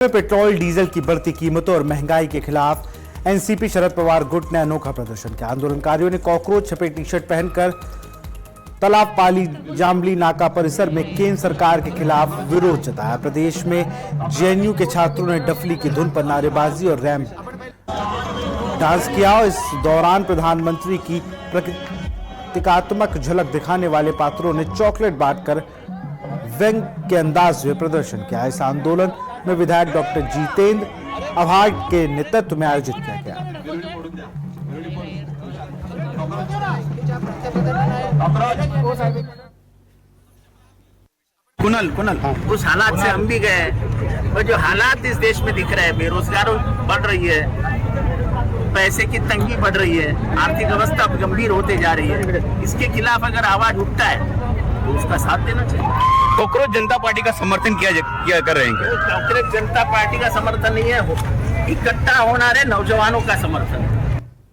Petrol diesel की बढ़ती कीमतों और महंगाई के खिलाफ एनसीपी शरद पवार गुट ने अनोखा प्रदर्शन किया। आंदोलनकारियों ने कॉकरोच छपे टी शर्ट पहनकर तालाब पाली जामली नाका परिसर में केंद्र सरकार के खिलाफ विरोध जताया। प्रदेश में जेएनयू के छात्रों ने डफली की धुन पर नारेबाजी और रैंप डांस किया। इस दौरान प्रधानमंत्री की प्रतीकात्मक झलक दिखाने वाले पात्रों ने चॉकलेट बांटकर व्यंग के अंदाज में प्रदर्शन किया। इस आंदोलन में विधायक डॉक्टर जितेंद्र आव्हाड के नेतृत्व में आयोजित किया गया। कुनल उस हालात से हम भी गए और जो हालात इस देश में दिख रहे हैं, बेरोजगारी बढ़ रही है, पैसे की तंगी बढ़ रही है, आर्थिक अवस्था गंभीर होते जा रही है। इसके खिलाफ अगर आवाज उठता है तो उसका साथ देना चाहिए। कॉकरोच जनता पार्टी का समर्थन किया कर रहे हैं। कांग्रेस जनता पार्टी का समर्थन नहीं है, इकट्ठा होना है नौजवानों का समर्थन।